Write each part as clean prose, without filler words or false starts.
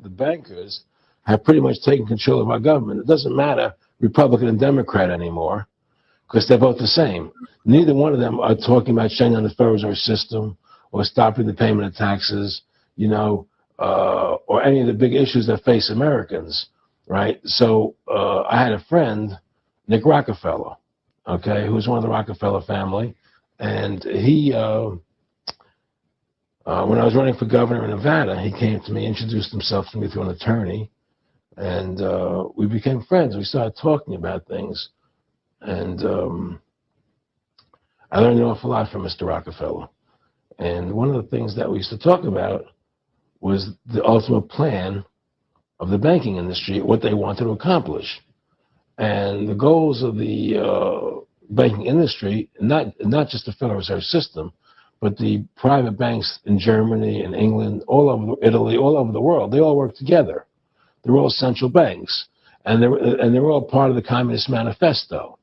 the bankers have pretty much taken control of our government. It doesn't matter Republican and Democrat anymore because they're both the same. Neither one of them are talking about shutting down the Federal Reserve System or stopping the payment of taxes, or any of the big issues that face Americans, right? So I had a friend, Nick Rockefeller, okay, who was one of the Rockefeller family, and he, when I was running for governor in Nevada, he came to me, introduced himself to me through an attorney, and we became friends. We started talking about things, and I learned an awful lot from Mr. Rockefeller. And one of the things that we used to talk about was the ultimate plan of the banking industry, what they wanted to accomplish. And the goals of the banking industry, not just the Federal Reserve System, but the private banks in Germany and England, all over Italy, all over the world, they all work together. They're all central banks, and they're all part of the Communist Manifesto.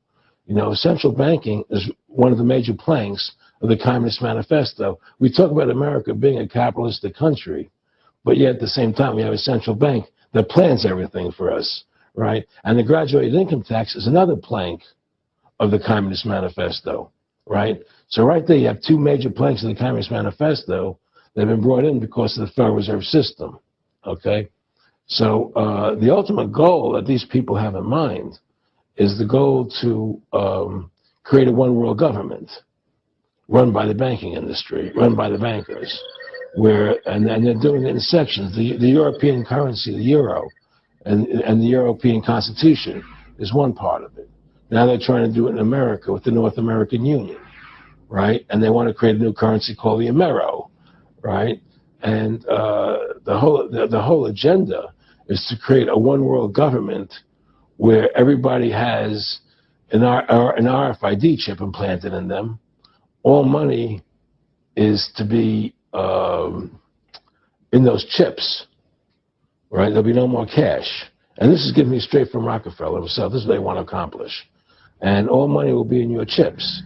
Central banking is one of the major planks of the Communist Manifesto. We talk about America being a capitalistic country, but yet at the same time, we have a central bank that plans everything for us, right? And the graduated income tax is another plank of the Communist Manifesto, right? So right there, you have two major planks of the Communist Manifesto that have been brought in because of the Federal Reserve System, okay? So the ultimate goal that these people have in mind is the goal to create a one-world government run by the banking industry, run by the bankers, and they're doing it in sections. The European currency, the euro, and the European Constitution is one part of it. Now they're trying to do it in America with the North American Union, right? And they want to create a new currency called the Amero, right? And the whole agenda is to create a one-world government where everybody has an RFID chip implanted in them. All money is to be in those chips, right? There'll be no more cash. And this is giving me straight from Rockefeller himself. This is what they want to accomplish. And all money will be in your chips.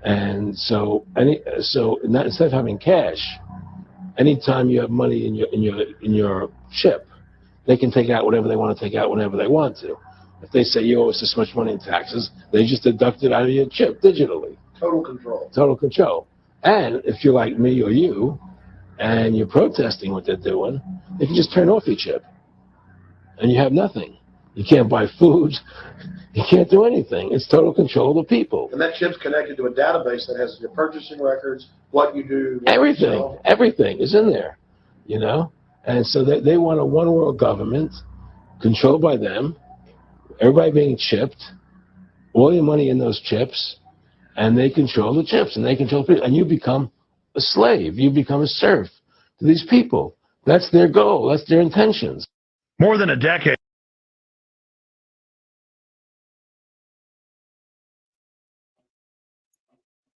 And so instead of having cash, anytime you have money in your chip, they can take out whatever they want to take out whenever they want to. If they say you owe us this much money in taxes, they just deduct it out of your chip digitally. Total control. Total control. And if you're like me or you, and you're protesting what they're doing, they can just turn off your chip, and you have nothing. You can't buy food. You can't do anything. It's total control of the people. And that chip's connected to a database that has your purchasing records, what you do. Everything is in there, And so they want a one-world government controlled by them, everybody being chipped, all your money in those chips, and they control the chips, and they control people, and you become a slave. You become a serf to these people. That's their goal. That's their intentions. More than a decade.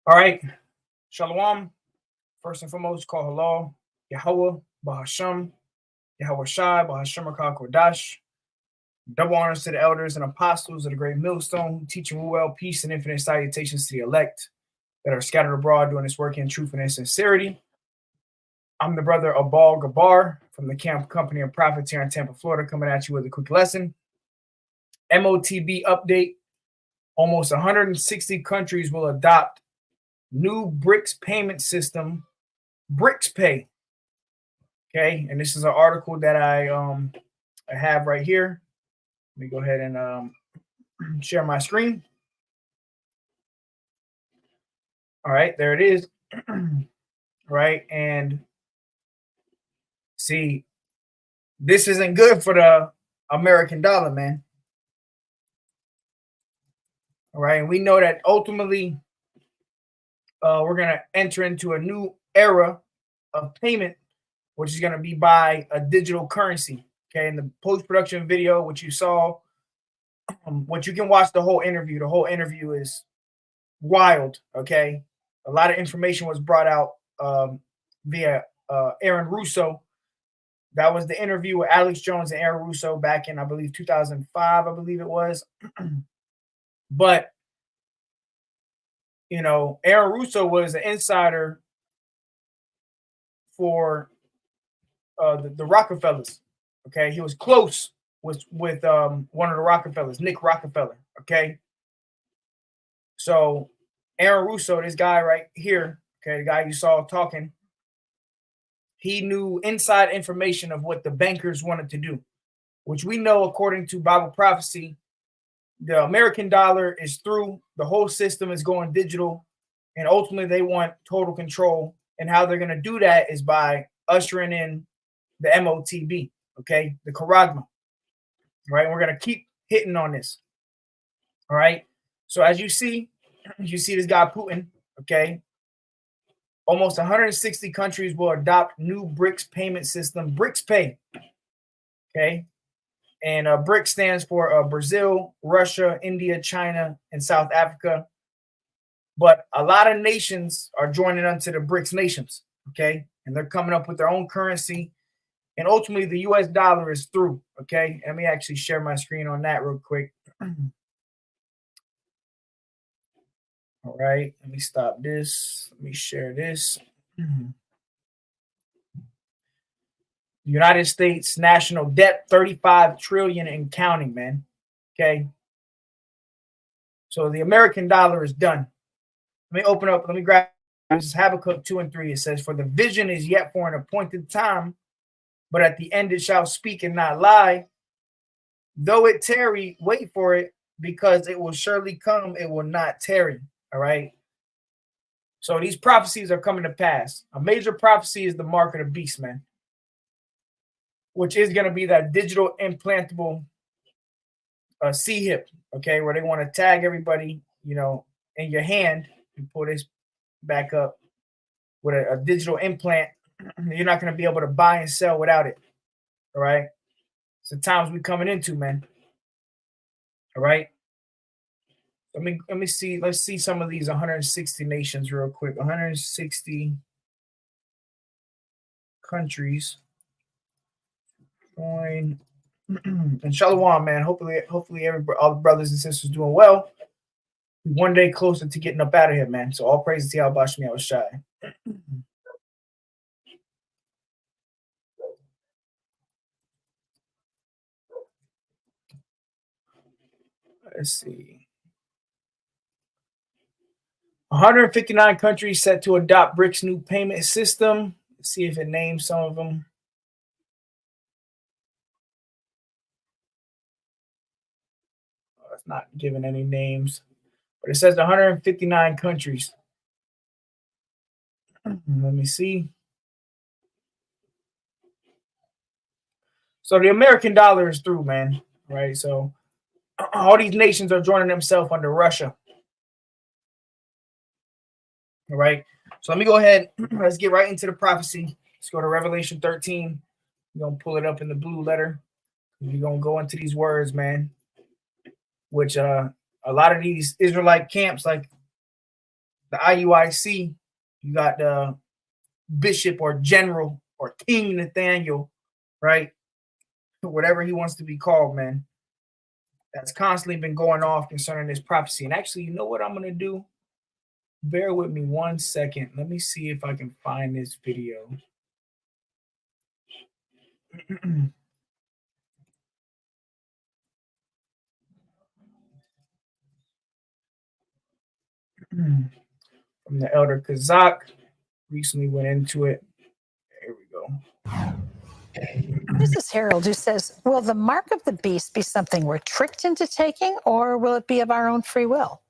All right. Shalom. First and foremost, call hello. Yahweh, Bahasham, Yahweh Shai, Bahasham Rakah Kodash. Double honors to the elders and apostles of the great millstone, teaching well, peace, and infinite salutations to the elect that are scattered abroad doing this work in truth and in sincerity. I'm the brother Abal Gabar from the Camp Company of Prophets here in Tampa, Florida, coming at you with a quick lesson. Motb update. Almost 160 countries will adopt new Brics payment system, Brics Pay. Okay, and this is an article that I have right here. Let me go ahead and share my screen. All right, there it is. Right, and see, this isn't good for the American dollar, man. All right, and we know that ultimately we're going to enter into a new era of payment, which is going to be by a digital currency. Okay, in the post-production video, which you saw, which you can watch the whole interview. The whole interview is wild, okay? A lot of information was brought out via Aaron Russo. That was the interview with Alex Jones and Aaron Russo back in, I believe, 2005, I believe it was. But, Aaron Russo was an insider for the Rockefellers. Okay, he was close with one of the Rockefellers, Nick Rockefeller. Okay, so Aaron Russo, this guy right here, okay, the guy you saw talking, he knew inside information of what the bankers wanted to do, which we know according to Bible prophecy, the American dollar is through, the whole system is going digital, and ultimately they want total control. And how they're going to do that is by ushering in the Motb, okay, the Charagma, right? We're going to keep hitting on this, all right? So as you see this guy Putin, okay, almost 160 countries will adopt new Brics payment system, Brics Pay, okay? And Brics stands for Brazil, Russia, India, China, and South Africa. But a lot of nations are joining onto the Brics nations, okay? And they're coming up with their own currency. And ultimately, the U.S. dollar is through, okay? Let me actually share my screen on that real quick. All right, let me stop this. Let me share this. United States national debt, 35 trillion and counting, man. Okay. So the American dollar is done. Let me open up. Let me grab. This is Habakkuk 2 and 3. It says, "For the vision is yet for an appointed time, but at the end it shall speak and not lie. Though it tarry, wait for it, because it will surely come. It will not tarry." All right. So these prophecies are coming to pass. A major prophecy is the mark of the beast, man, which is going to be that digital implantable C-hip, okay, where they want to tag everybody, you know, in your hand and pull this back up with a digital implant. You're not going to be able to buy and sell without it, all right? It's the times we're coming into, man, all right? Let me see. Let's see some of these 160 nations real quick. 160 countries. Join. And Shalom, man. Hopefully all the brothers and sisters doing well. One day closer to getting up out of here, man. So all praise to Yahweh Shemi Awashai. Let's see. 159 countries set to adopt BRICS new payment system. Let's see if it names some of them. It's not giving any names, but it says 159 countries. Let me see. So the American dollar is through, man. Right. So all these nations are joining themselves under Russia. All right. So let me go ahead. Let's get right into the prophecy. Let's go to Revelation 13. We're going to pull it up in the blue letter. We're going to go into these words, man, which a lot of these Israelite camps, like the IUIC, you got the bishop or general or King Nathaniel, right? Whatever he wants to be called, man. That's constantly been going off concerning this prophecy. And actually, you know what I'm going to do? Bear with me 1 second. Let me see if I can find this video. From the Elder Kazak. Recently went into it. Here we go. This is Harold, who says, will the mark of the beast be something we're tricked into taking, or will it be of our own free will?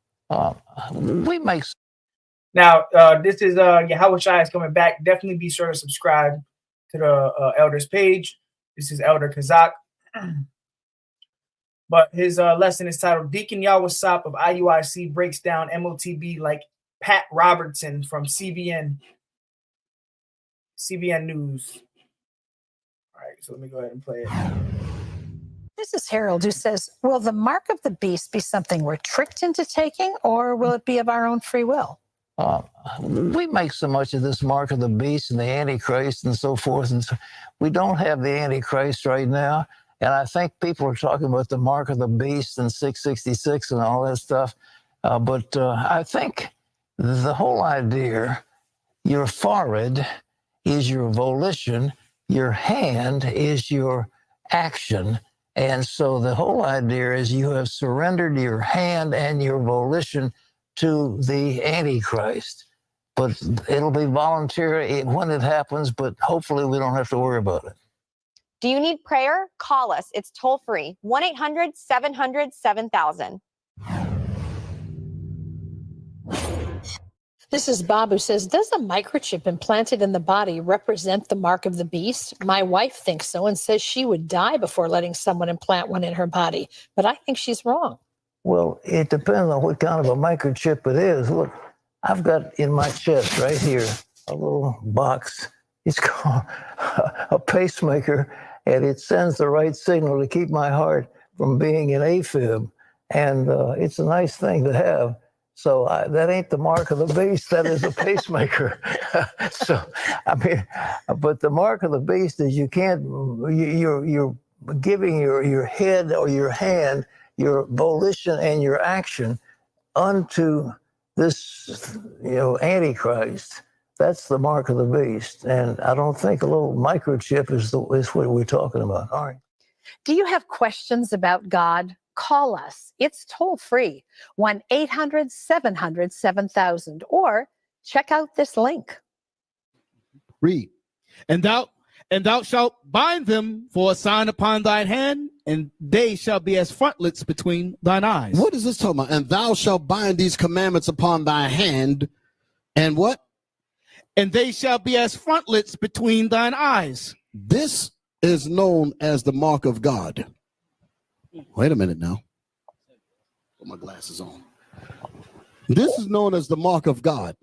We make. Now, this is Yahweh Shai is coming back. Definitely be sure to subscribe to the Elder's page. This is Elder Kazak. But his lesson is titled Deacon Yahweh Sop of IUIC breaks down Motb like Pat Robertson from CBN News. All right, so let me go ahead and play it. This is Harold, who says, will the mark of the beast be something we're tricked into taking, or will it be of our own free will? We make so much of this mark of the beast and the Antichrist and so forth. And so we don't have the Antichrist right now. And I think people are talking about the mark of the beast and 666 and all that stuff. But I think the whole idea, your forehead is your volition, your hand is your action. And so the whole idea is you have surrendered your hand and your volition to the Antichrist. But it'll be voluntary when it happens, but hopefully we don't have to worry about it. Do you need prayer? Call us. It's toll free. 1-800-700-7000. This is Bob, who says, does a microchip implanted in the body represent the mark of the beast? My wife thinks so and says she would die before letting someone implant one in her body, but I think she's wrong. Well, it depends on what kind of a microchip it is. Look, I've got in my chest right here a little box. It's called a pacemaker, and it sends the right signal to keep my heart from being in AFib. And it's a nice thing to have. So that ain't the mark of the beast. That is a pacemaker. So, I mean, but the mark of the beast is you can't, you're giving your head or your hand, your volition and your action unto this, Antichrist. That's the mark of the beast. And I don't think a little microchip is what we're talking about. All right. Do you have questions about God? Call us. It's toll free. 1-800-700-7000. Or check out this link. Read. And thou shalt bind them for a sign upon thine hand, and they shall be as frontlets between thine eyes. What is this talking about? And thou shalt bind these commandments upon thy hand, and what? And they shall be as frontlets between thine eyes. This is known as the mark of God. Wait a minute now. Put my glasses on. This is known as the mark of God.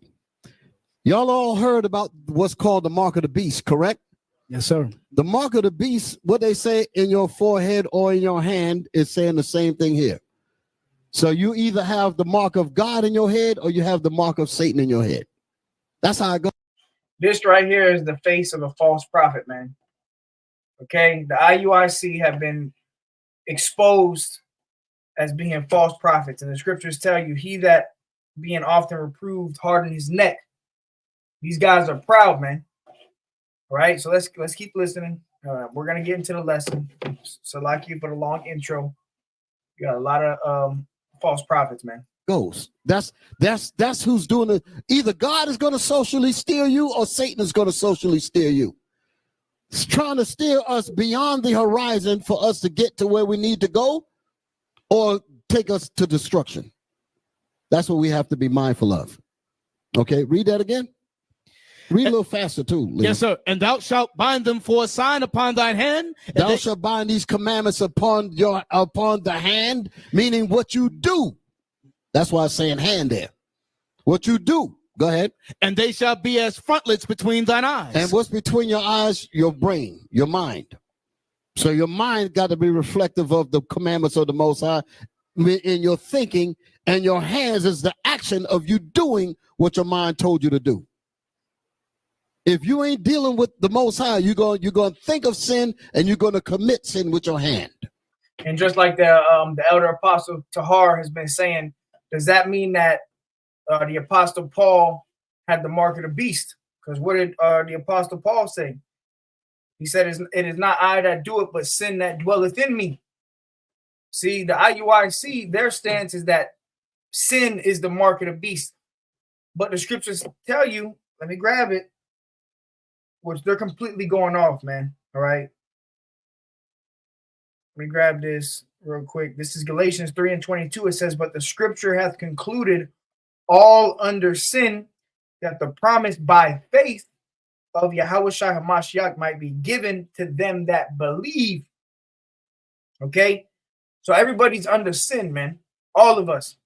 Y'all all heard about what's called the mark of the beast, correct? Yes, sir. The mark of the beast, what they say in your forehead or in your hand, is saying the same thing here. So you either have the mark of God in your head or you have the mark of Satan in your head. That's how it goes. This right here is the face of a false prophet, man. Okay, the IUIC have been exposed as being false prophets, and the scriptures tell you, he that being often reproved hardened his neck. These guys are proud, man. All right, so let's keep listening. We're gonna get into the lesson. So like you for the long intro. You got a lot of false prophets, man. Goes. That's who's doing it. Either God is going to socially steer you or Satan is going to socially steer you. It's trying to steer us beyond the horizon for us to get to where we need to go or take us to destruction. That's what we have to be mindful of. Okay, read that again. Read a little faster too, Lee. Yes, sir. And thou shalt bind them for a sign upon thine hand. Thou shalt bind these commandments upon the hand, meaning what you do. That's why I'm saying hand there. What you do. Go ahead. And they shall be as frontlets between thine eyes. And what's between your eyes? Your brain, your mind. So your mind got to be reflective of the commandments of the Most High in your thinking, and your hands is the action of you doing what your mind told you to do. If you ain't dealing with the Most High, you're going to think of sin and you're going to commit sin with your hand. And just like the elder apostle Tahar has been saying, does that mean that the apostle Paul had the mark of the beast? Because what did the apostle Paul say? He said, it is not I that do it, but sin that dwelleth in me. See, the IUIC, their stance is that sin is the mark of the beast. But the scriptures tell you, let me grab it, which they're completely going off, man. All right. Let me grab this real quick. This is Galatians 3:22. It says, but the scripture hath concluded all under sin, that the promise by faith of Yahushua HaMashiach might be given to them that believe. Okay. So everybody's under sin, man. All of us.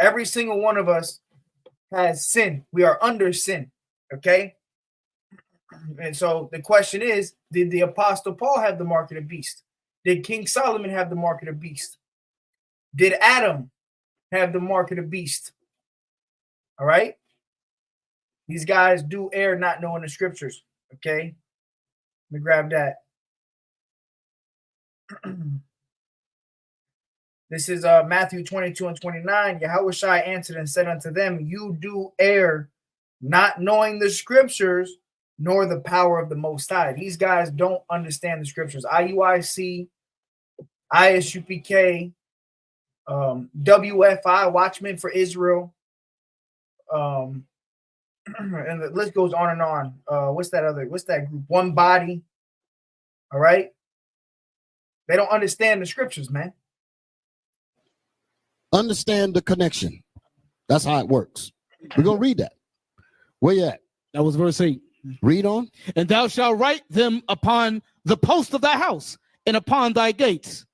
Every single one of us has sin. We are under sin. Okay. And so the question is, did the apostle Paul have the mark of the beast? Did King Solomon have the mark of the beast? Did Adam have the mark of the beast? All right. These guys do err not knowing the scriptures. Okay. Let me grab that. This is Matthew 22:29. Yahushua answered and said unto them, you do err not knowing the scriptures, nor the power of the Most High. These guys don't understand the scriptures. IUIC, ISUPK, WFI, Watchmen for Israel, and the list goes on and on. What's that group? One Body. All right. They don't understand the scriptures, man. Understand the connection. That's how it works. We're going to read that. Where you at? That was verse 8. Read on. And thou shalt write them upon the post of thy house and upon thy gates.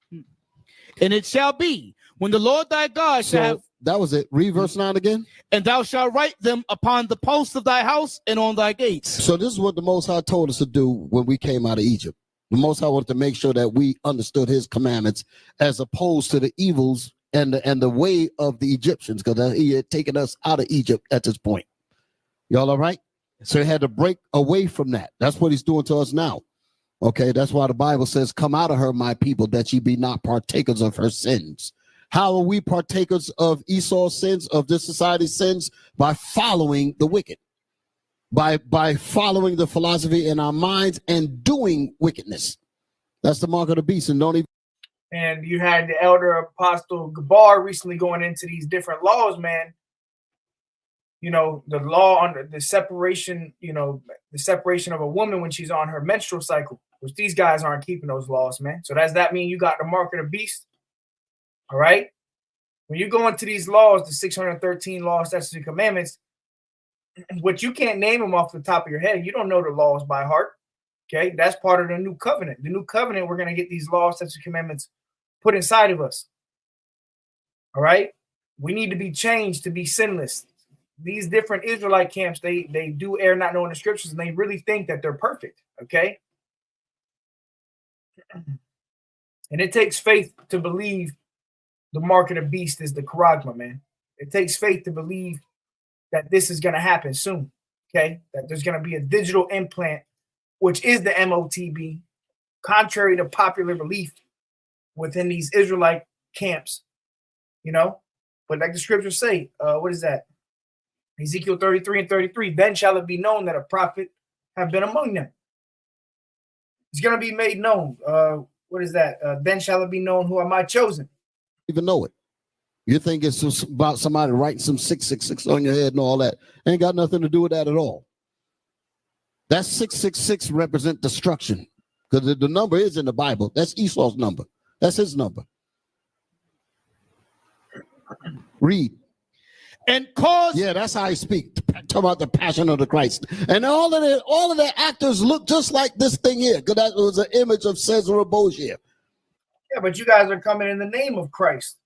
And it shall be when the Lord thy God shall have, That was it. Read verse 9 again. and thou shalt write them upon the posts of thy house and on thy gates. So this is what the Most High told us to do when we came out of Egypt. The Most High wanted to make sure that we understood his commandments as opposed to the evils and the way of the Egyptians, because he had taken us out of Egypt at this point. Y'all all right? So he had to break away from that. That's what he's doing to us now. Okay, that's why the Bible says, come out of her, my people, that ye be not partakers of her sins. How are we partakers of Esau's sins, of this society's sins? By following the wicked, by following the philosophy in our minds and doing wickedness. That's the mark of the beast. And don't even. And you had the elder apostle Gabar recently going into these different laws, man. You know, the law on the separation, the separation of a woman when she's on her menstrual cycle, which these guys aren't keeping those laws, man. So does that mean you got the mark of the beast? All right. When you go into these laws, the 613 laws, statutes, and commandments, which you can't name them off the top of your head. You don't know the laws by heart. Okay. That's part of the new covenant. The new covenant, we're going to get these laws, statutes, and commandments put inside of us. All right. We need to be changed to be sinless. These different Israelite camps, they do err not knowing the scriptures, and they really think that they're perfect. Okay. And it takes faith to believe the mark of the beast is the charagma, man. It takes faith to believe that this is going to happen soon. Okay. That there's going to be a digital implant, which is the Motb, contrary to popular belief within these Israelite camps, but like the scriptures say, what is that? Ezekiel 33 and 33, then shall it be known that a prophet have been among them. It's going to be made known. What is that? Then shall it be known who am I chosen? Even know it. You think it's just about somebody writing some 666 on your head and all that. Ain't got nothing to do with that at all. That 666 represent destruction, because the number is in the Bible. That's Esau's number. That's his number. Read. And cause. Yeah, that's how I speak. Talk about the passion of the Christ. And all of the actors look just like this thing here, because that was an image of Cesare Borgia. Yeah, but you guys are coming in the name of Christ.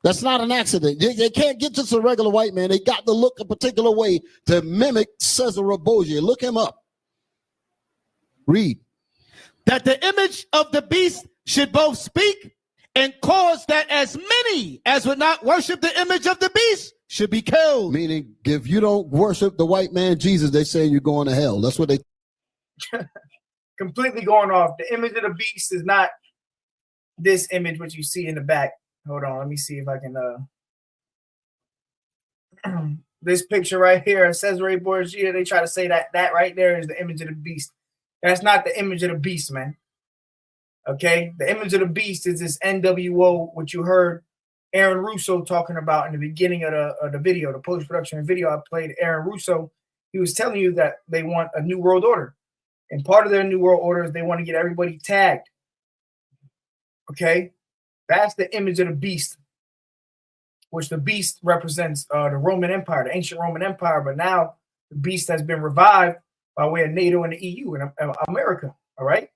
That's not an accident. They can't get just a regular white man. They got to look a particular way to mimic Cesare Borgia. Look him up. Read. That the image of the beast should both speak and cause that as many as would not worship the image of the beast should be killed. Meaning, if you don't worship the white man Jesus, they say you're going to hell. That's what they. Completely going off. The image of the beast is not this image which you see in the back. Hold on, let me see if I can. This picture right here, Cesare Borgia. They try to say that right there is the image of the beast. That's not the image of the beast, man. Okay, the image of the beast is this NWO, which you heard Aaron Russo talking about in the beginning of the video, the post-production video. I played Aaron Russo. He was telling you that they want a new world order. And part of their new world order is they want to get everybody tagged. Okay, that's the image of the beast, which the beast represents the Roman Empire, the ancient Roman Empire. But now the beast has been revived by way of NATO and the EU and America. All right.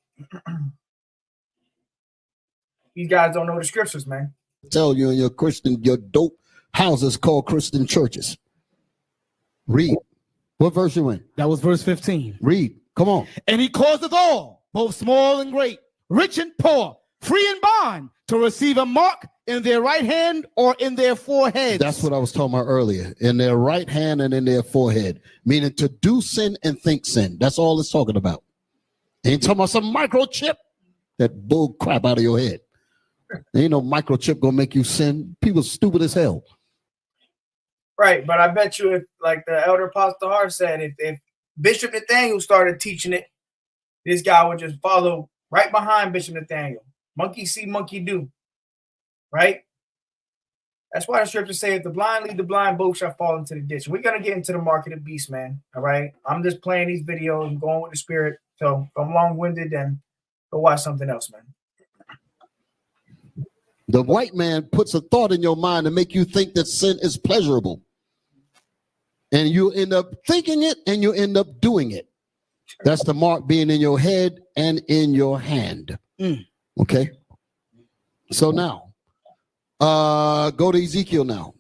These guys don't know the scriptures, man. Tell you in your dope houses called Christian churches. Read. What verse you in? That was verse 15. Read. Come on. And he causeth all, both small and great, rich and poor, free and bond, to receive a mark in their right hand or in their forehead. That's what I was talking about earlier. In their right hand and in their forehead. Meaning to do sin and think sin. That's all it's talking about. Ain't talking about some microchip. That bull crap out of your head. Ain't no microchip gonna make you sin. People stupid as hell. Right, but I bet you, if like the elder Apostle Hart said, if Bishop Nathaniel started teaching it, this guy would just follow right behind Bishop Nathaniel. Monkey see, monkey do. Right? That's why the scriptures say, if the blind lead the blind, both shall fall into the ditch. We're going to get into the mark of the beast, man. All right? I'm just playing these videos and going with the spirit. So if I'm long-winded, then go watch something else, man. The white man puts a thought in your mind to make you think that sin is pleasurable. And you end up thinking it and you end up doing it. That's the mark being in your head and in your hand. Okay? So now, go to Ezekiel now.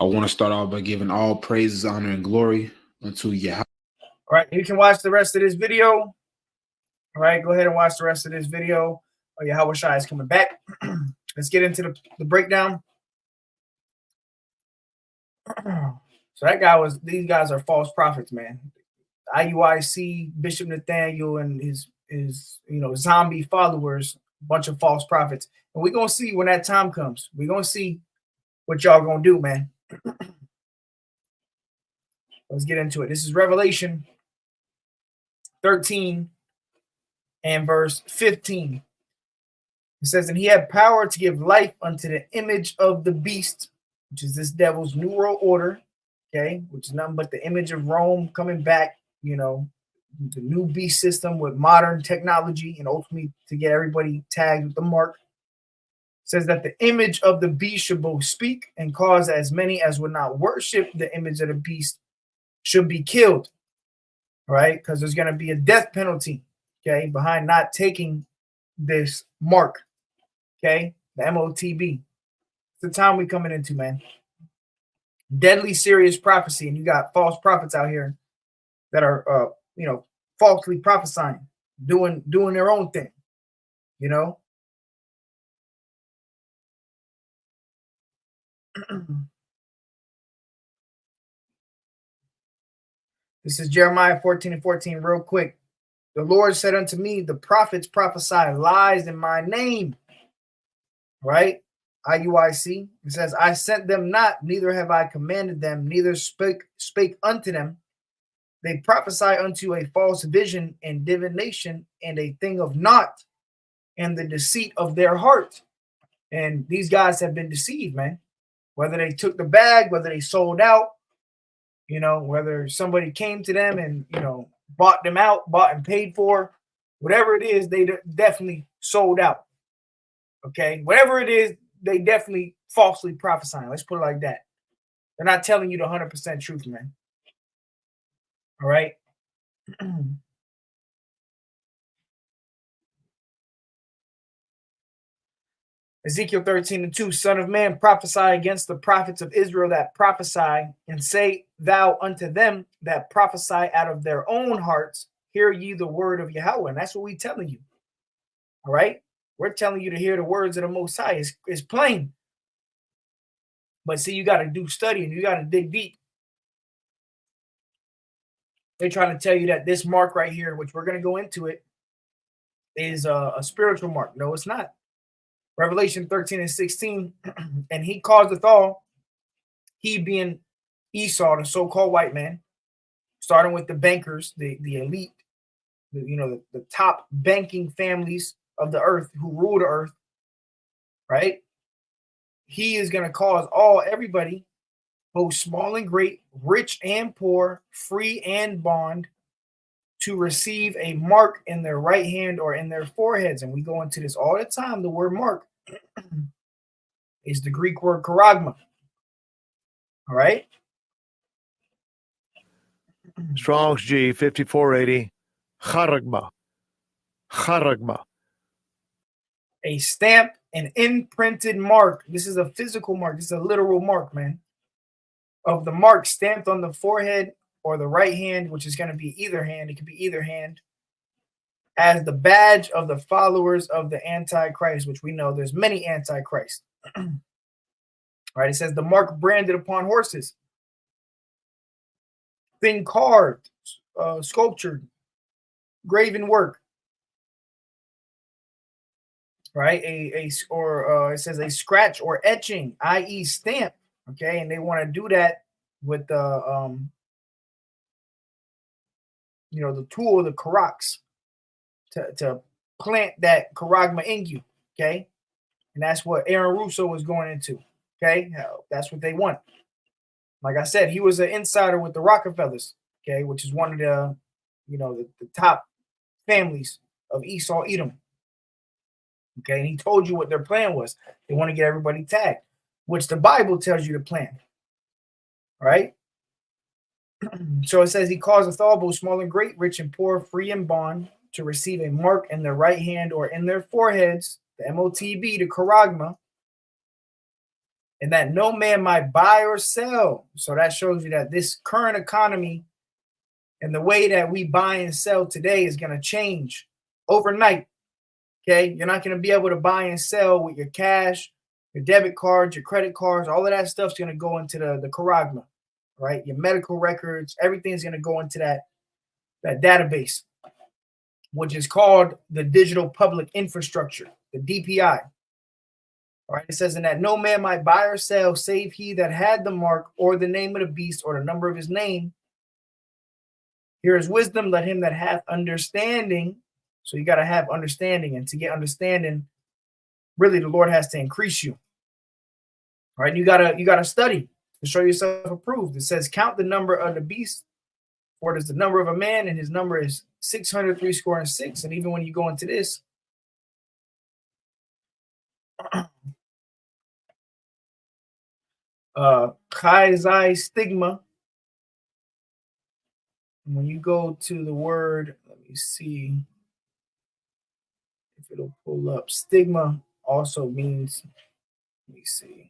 I want to start off by giving all praises, honor, and glory unto Yahweh. All right, you can watch the rest of this video. All right, go ahead and watch the rest of this video. Oh, Yahweh Shai is coming back. Let's get into the breakdown. So that guy these guys are false prophets, man. IUIC, Bishop Nathaniel, and his zombie followers, a bunch of false prophets. And we're gonna see when that time comes. We're gonna see what y'all gonna do, man. Let's get into it. This is Revelation 13 and verse 15. It says, and he had power to give life unto the image of the beast, which is this devil's new world order, okay, which is nothing but the image of Rome coming back, the new beast system with modern technology and ultimately to get everybody tagged with the mark. It says that the image of the beast should both speak and cause as many as would not worship the image of the beast should be killed, right? Because there's going to be a death penalty, okay, behind not taking this mark, okay, the Motb. It's the time we're coming into, man. Deadly serious prophecy, and you got false prophets out here that are, falsely prophesying, doing their own thing, This is Jeremiah 14 and 14, real quick. The Lord said unto me, the prophets prophesy lies in my name. Right? IUIC. It says, I sent them not, neither have I commanded them, neither spake unto them. They prophesy unto a false vision and divination and a thing of naught and the deceit of their heart. And these guys have been deceived, man. Whether they took the bag, whether they sold out, whether somebody came to them and, bought them out, bought and paid for, whatever it is, they definitely sold out. Okay. Whatever it is, they definitely falsely prophesying. Let's put it like that. They're not telling you the 100% truth, man. All right. Ezekiel 13 and 2, Son of man, prophesy against the prophets of Israel that prophesy, and say thou unto them that prophesy out of their own hearts, hear ye the word of Yahweh. And that's what we're telling you. All right? We're telling you to hear the words of the Most High. It's plain. But see, you got to do study and you got to dig deep. They're trying to tell you that this mark right here, which we're going to go into it, is a spiritual mark. No, it's not. Revelation 13 and 16, and he causeth all, he being Esau, the so-called white man, starting with the bankers, the elite, the top banking families of the earth who rule the earth, right? He is going to cause everybody, both small and great, rich and poor, free and bond, to receive a mark in their right hand or in their foreheads. And we go into this all the time. The word mark is the Greek word charagma. All right. Strong's G 5480. Charagma. Charagma. A stamp, an imprinted mark. This is a physical mark. This is a literal mark, man. Of the mark stamped on the forehead or the right hand, which is going to be either hand. It could be either hand, as the badge of the followers of the Antichrist, which we know there's many Antichrists. Right? It says the mark branded upon horses, thin carved, sculptured, graven work. Right? It says a scratch or etching, i.e. stamp, Okay, and they want to do that with the the tool, the Karax, to plant that charagma in you. Okay, and that's what Aaron Russo was going into. Okay, that's what they want. Like I said, he was an insider with the Rockefellers. Okay, which is one of the the top families of Esau Edom. Okay, and he told you what their plan was. They want to get everybody tagged, which the Bible tells you to plan. Right? So it says he causeth all, both small and great, rich and poor, free and bond, to receive a mark in their right hand or in their foreheads, the Motb, the charagma, and that no man might buy or sell. So that shows you that this current economy and the way that we buy and sell today is going to change overnight. Okay, you're not going to be able to buy and sell with your cash, your debit cards, your credit cards. All of that stuff's going to go into the charagma, right? Your medical records, everything's going to go into that database, which is called the Digital Public Infrastructure, the DPI. All right, it says, in that no man might buy or sell save he that had the mark or the name of the beast or the number of his name. Here is wisdom, let him that hath understanding. So you got to have understanding, and to get understanding, really the Lord has to increase you. All right, you gotta study to show yourself approved. It says, count the number of the beast, for it is the number of a man, and his number is 666. And even when you go into this, Chai stigma. When you go to the word, let me see if it'll pull up. Stigma also means, let me see.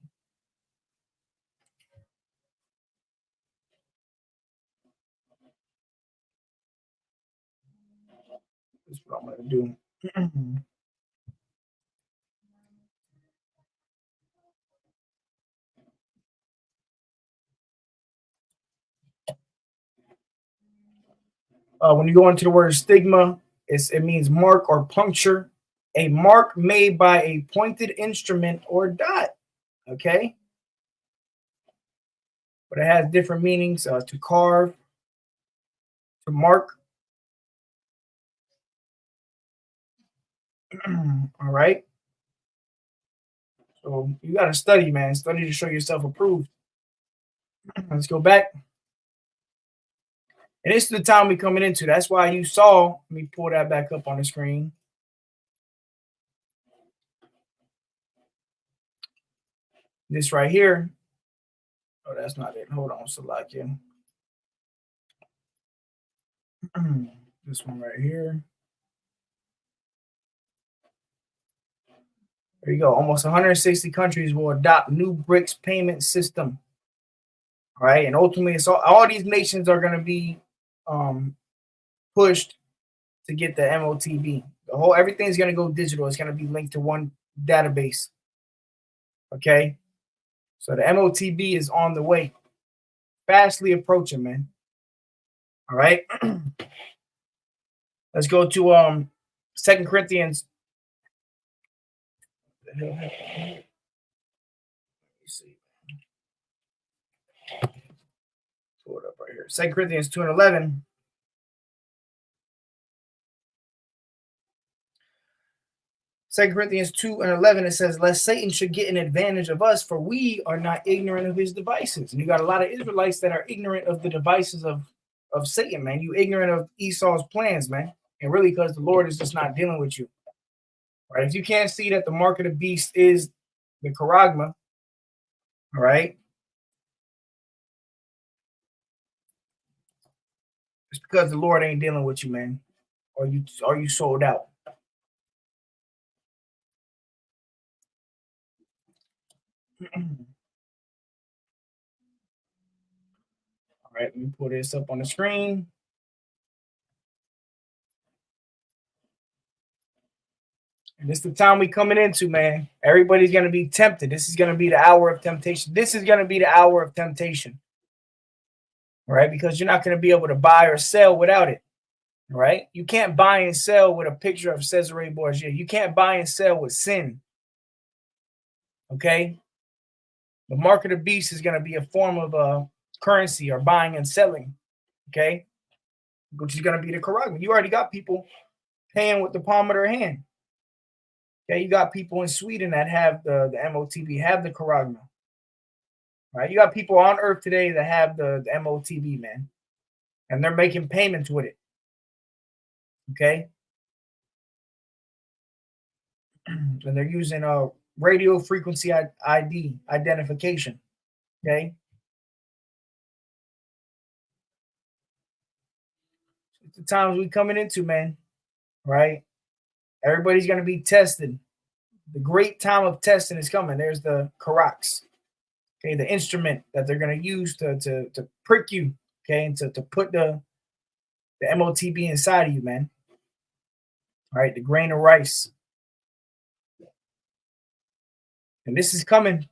This is what I'm going to do. When you go into the word stigma, it means mark or puncture, a mark made by a pointed instrument or dot. Okay, but it has different meanings: to carve, to mark. All right. So you got to study, man. Study to show yourself approved. Let's go back. And this is the time we're coming into. That's why you saw, let me pull that back up on the screen. This right here. Oh, that's not it. Hold on, Salakia. This one right here. There you go. Almost 160 countries will adopt new Brics payment system. All right. And ultimately, it's all these nations are going to be pushed to get the Motb. Everything's going to go digital. It's going to be linked to one database. Okay. So the Motb is on the way. Fastly approaching, man. All right. Let's go to 2 Corinthians. Let me see. Pull it up right here. 2 Corinthians 2:11. Second Corinthians 2:11, it says, lest Satan should get an advantage of us, for we are not ignorant of his devices. And you got a lot of Israelites that are ignorant of the devices of Satan, man. You ignorant of Esau's plans, man. And really because the Lord is just not dealing with you. Right? If you can't see that the mark of the beast is the charagma, all right, it's because the Lord ain't dealing with you, man. Or you sold out. All right, let me pull this up on the screen. And this is the time we coming into, man. Everybody's going to be tempted. This is going to be the hour of temptation. This is going to be the hour of temptation. All right, because you're not going to be able to buy or sell without it. All right, you can't buy and sell with a picture of Cesare Borgia. You can't buy and sell with sin. Okay, The mark of the beast is going to be a form of currency or buying and selling, okay? Which is going to be the charagma. You already got people paying with the palm of their hand. Okay, you got people in Sweden that have the Motb, have the charagma. Right? You got people on earth today that have the Motb, man. And they're making payments with it. Okay? And they're using a radio frequency ID identification. Okay? It's the times we coming into, man. Right? Everybody's gonna be tested. The great time of testing is coming. There's the karax. Okay, the instrument that they're gonna use to prick you, okay, and to put the Motb inside of you, man. All right, the grain of rice. And this is coming,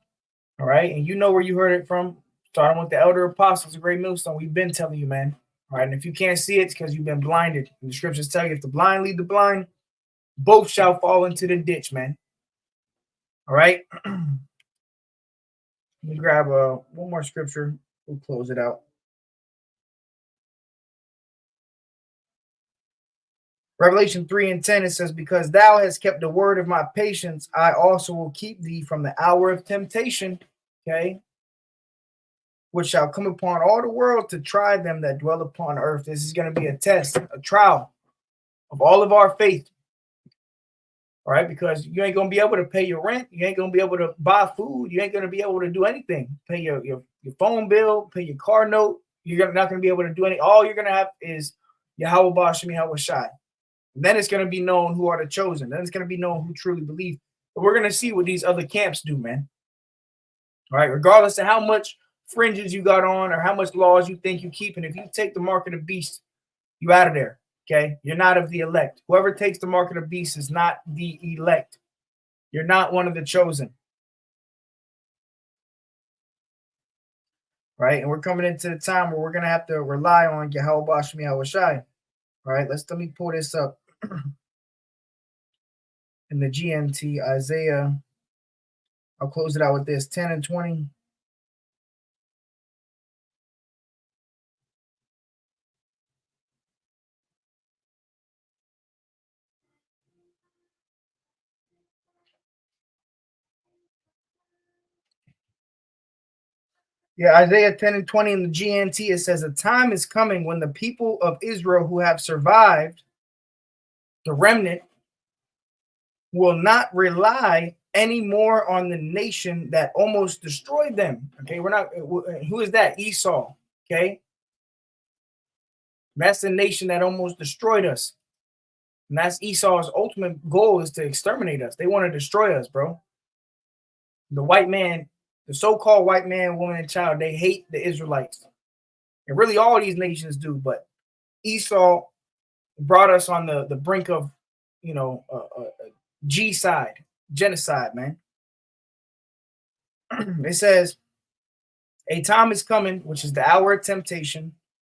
all right? And you know where you heard it from, starting with the elder apostles, the great millstone. We've been telling you, man. All right, and if you can't see it, it's because you've been blinded. And the scriptures tell you, if the blind lead the blind, both shall fall into the ditch, man. All right? Let me grab one more scripture. We'll close it out. Revelation 3:10, it says, because thou hast kept the word of my patience, I also will keep thee from the hour of temptation, okay, which shall come upon all the world to try them that dwell upon earth. This is going to be a test, a trial of all of our faith, all right, because you ain't going to be able to pay your rent. You ain't going to be able to buy food. You ain't going to be able to do anything. Pay your phone bill, pay your car note. You're not going to be able to do anything. All you're going to have is Yahweh Bashem, Yahweh Shai. And then it's going to be known who are the chosen. Then it's going to be known who truly believe. But we're going to see what these other camps do, man. All right, regardless of how much fringes you got on or how much laws you think you keep, and if you take the mark of the beast, you out of there, okay? You're not of the elect. Whoever takes the mark of the beast is not the elect. You're not one of the chosen. Right? And we're coming into the time where we're going to have to rely on Yahweh Bashem, Yahweh Shai. All right, let me pull this up. In the GMT, Isaiah, I'll close it out with this, 10 and 20. Yeah, Isaiah 10 and 20 in the GNT, it says, a time is coming when the people of Israel who have survived, the remnant, will not rely anymore on the nation that almost destroyed them. Okay, we're not, who is that? Esau. Okay, that's the nation that almost destroyed us. And that's Esau's ultimate goal, is to exterminate us. They want to destroy us, bro. The white man, the so-called white man, woman, and child, they hate the Israelites. And really all these nations do, but Esau brought us on the brink of, G-side, genocide, man. It says, a time is coming, which is the hour of temptation,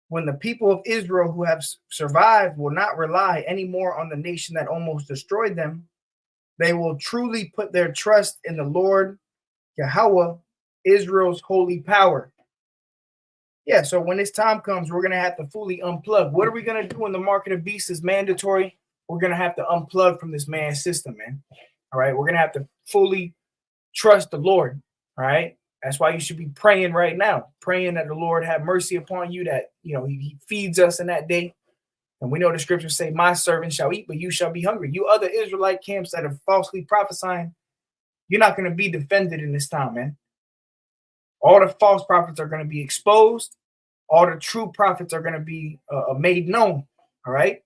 when the people of Israel who have survived will not rely anymore on the nation that almost destroyed them. They will truly put their trust in the Lord, Yahweh, Israel's holy power. Yeah, so when this time comes, we're going to have to fully unplug. What are we going to do when the mark of the beast is mandatory? We're going to have to unplug from this man system, man. All right, we're going to have to fully trust the Lord. All right, that's why you should be praying right now, praying that the Lord have mercy upon you, that, he feeds us in that day. And we know the scriptures say, my servant shall eat, but you shall be hungry. You other Israelite camps that are falsely prophesying, you're not going to be defended in this time, man. All the false prophets are going to be exposed. All the true prophets are going to be made known. All right.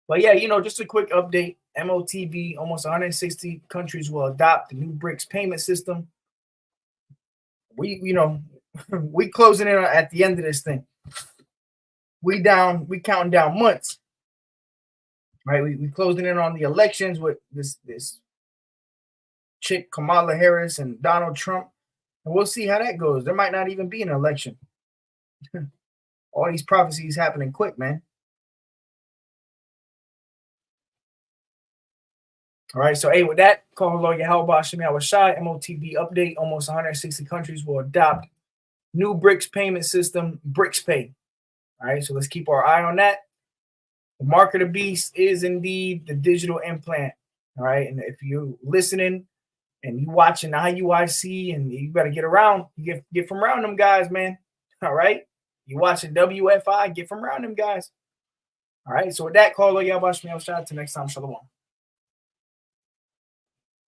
But yeah, just a quick update. Motb, almost 160 countries will adopt the new Brics payment system. We closing in at the end of this thing. We counting down months. Right. We closing in on the elections with this chick Kamala Harris and Donald Trump. And we'll see how that goes. There might not even be an election. All these prophecies happening quick, man. All right. So, hey, with that, call hello, Yahweh Hashem Yahweh Shai, Motb update. Almost 160 countries will adopt new Brics payment system, Brics Pay. All right. So let's keep our eye on that. The mark of the beast is indeed the digital implant. All right. And if you're listening and you watching the IUIC and you got to get around, you get from around them guys, man. All right. You watching WFI, get from around them guys. All right. So with that, call Yahweh Hashem Yahweh Shai. Till next time, shalom.